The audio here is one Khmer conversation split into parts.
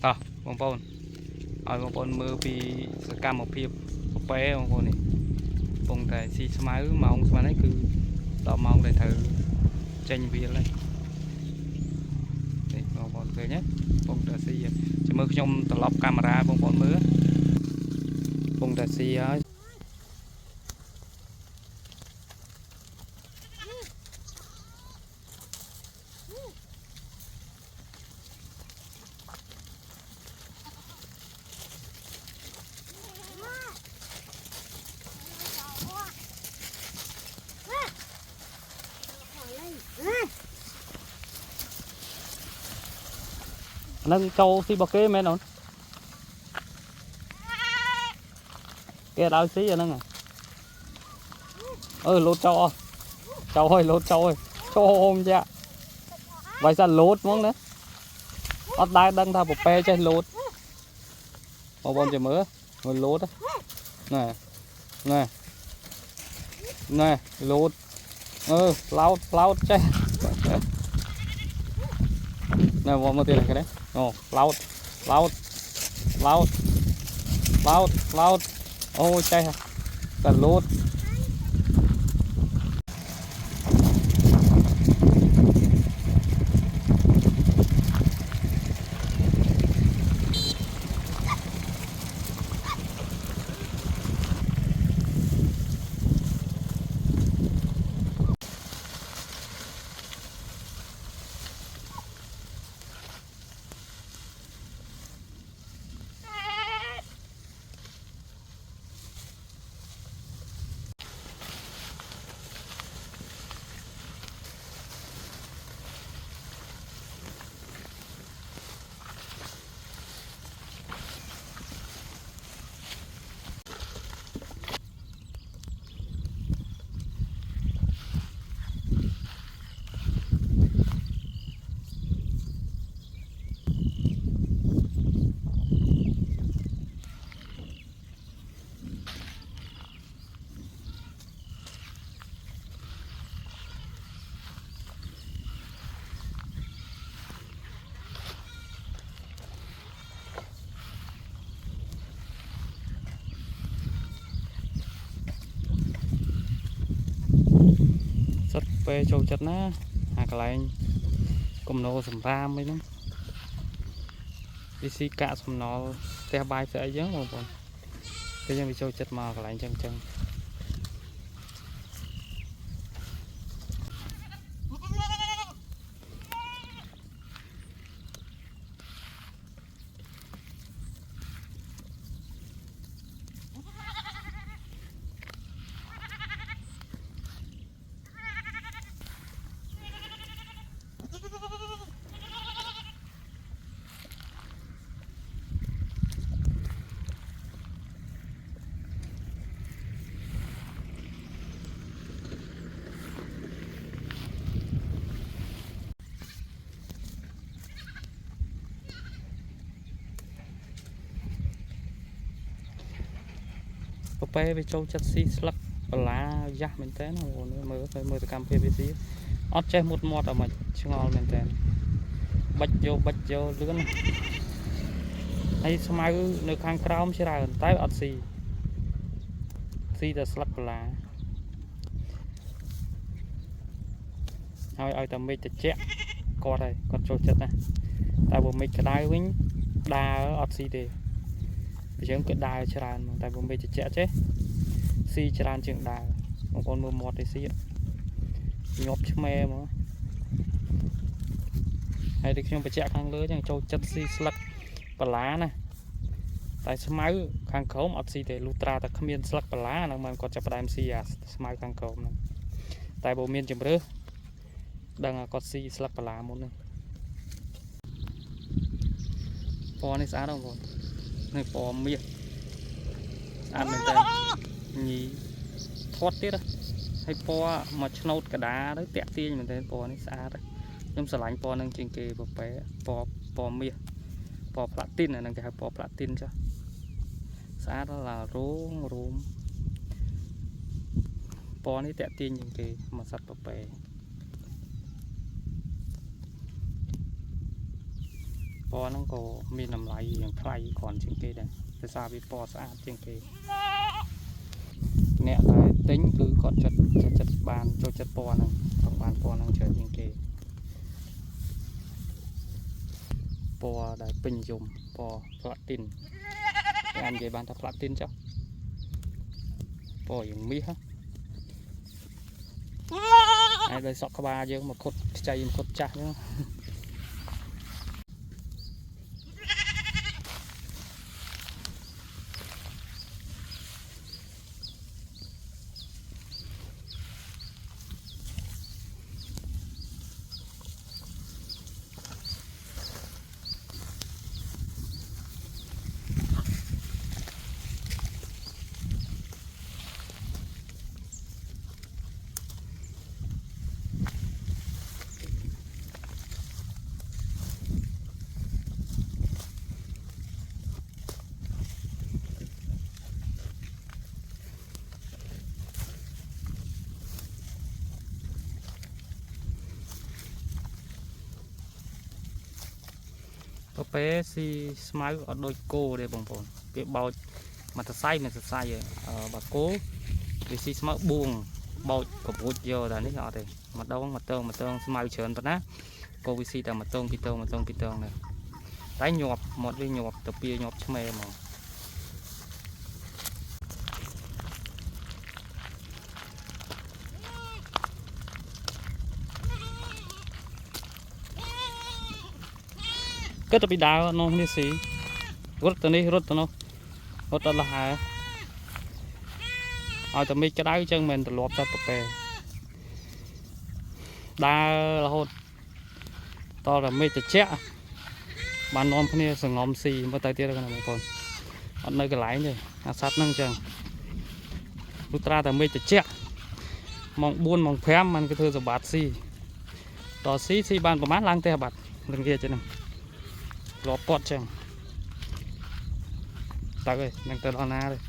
តោះបងប្អូនឲ្យបងប្អូនមើលពីសកម្មភាពពពែបងប្អូននេះកំពុងតែស៊ីស្មៅម៉ោងស្មាននេះគឺដល់ម៉ោងដែលត្រូវចេញវាលហើយនេះបងប្អូនឃើញទេកំពុងតែស៊ីចាំមើលខ្ញុំត្រឡប់កាមេរ៉ាបងប្អូនមើលកំពុងតែស៊ីហើយនឹងចូលស៊ីរបស់គេមែនអូនគេឲ្យស៊ីអាហ្នឹងលោតចូលអស់ចូលហើយលោតចូលហើយចូលចាវាយសាលោតហ្មងណាអត់ដែរដឹងថាពពែចេះលោតបងប្អូនចាំមើលលោតណែលោតឡោតចេះណែបងមើលទៀតហ្នឹងអូឡោតអូចេះតែលោតសិតពេលចូលចិត្តណាអាកន្លែងគំនោសម្រាមអីហ្នឹងវាស៊ីកាក់សំណល់ផ្ទះបាយផ្ទះអីចឹងបងប្អូនគេយើងវាចូលចិត្តមកកន្លែងចឹងពពែវាចូលចិត្តស៊ីស្លឹកបន្លាយ៉ាស់មែនតើបងប្អូនមើលសកម្មភាពវាស៊ីអត់ចេះមុតមាត់ឲ្យមិនឆ្ងល់មែនតើបាច់យកលឿនហើយស្មៅនៅខាងក្រោមច្រើនតែអត់ស៊ីតែស្លឹកបន្លាហើយឲ្យតែមេឃត្រជាក់គាត់ចូលចិត្តណាតែបើមេឃក្តៅវិញដើរអត់ស៊ីទេអញ្ចឹងគឺដើរច្រើនតែបើមេឃត្រជាក់ចេះស៊ីច្រើនជាងដើរបងប្អូនមើលមាត់ទៅស៊ីញាប់ឆ្មេមកហើយដូចខ្ញុំបញ្ជាក់ខាងលើចឹងចូលចិត្តស៊ីស្លឹកបន្លាណាតែស្មៅខាងក្រោមអត់ស៊ីទេលុះត្រាតែគ្មានស្លឹកបន្លាហ្នឹងមិនគាត់ចាប់ផ្ដើមស៊ីអាស្មៅខាងក្រោមហ្នឹងតែបើមានជម្រើសដឹងថាគាត់ស៊ីស្លឹកបន្លាមុននេះពណ៌នេះស្អាតបងប្អូននេះពណ៌មាសស្អាតមែនតើញីធាត់ទៀតហើយពណ៌មកឆ្នោតកដាទៅតាក់ទាញមែនតើពណ៌នេះស្អាតខ្ញុំស្រឡាញ់ពណ៌នឹងជាងគេពពែពណ៌មាសពណ៌ផ្លាទីនអាហ្នឹងគេហៅពណ៌ផ្លាទីនចាស្អាតដល់រោមពណ៌នេះតាក់ទាញជាងគេមកសត្វពពែ ปอนั่งก็มีน้ำไหลอย่างใครก่อนเชียงเกยได้แต่ซาบีปอสะอาดเชียงเกยเนี่ยแต่ติ้งคือก่อนจัดบานโจจัดปอนั่งกับบานปอนั่งเฉยเชียงเกยปอได้เป็นยมปอพลาตินงานใหญ่บานถ้าพลาตินจ้ะปออย่างมีฮะไอ้ใบสอกขบาเยอะมาคดใจมันคดจ้ะเนาะก็เป๊ะซีสมัยở đôi cô đây bông bông cái bao mà thật say mình thật say rồi bà cố vì si smart buông bao của bút giờ là đấy họ thì mà đâu mà tông smart chớn tao ná cô vì si tao mà tông pitong này tái nhọp một cái nhọp tập bia nhọp cho mẹ mà cái tập bị đào nó như xí rút từ đây rút từ nó rút là hả tập mi cái đá chân mình từ lọp ra tập bè đá là hốt to là mi chặt chẽ bàn nón cái này sừng ngóm xì mới tay tia ra cái này còn ở nơi cái lái này sát năng chừng lúc ra tập mi chặt chẽ mong buôn mong phémมันก็เธอจะบาดซีต่อซีบานประมาณล้างแต่บาดเรื่องเกียร์จะนั่งรอปอดจังตักเลยนั่งเตลอนาเลย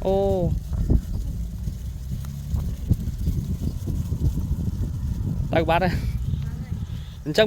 โอ้ตักบาดเลยจัง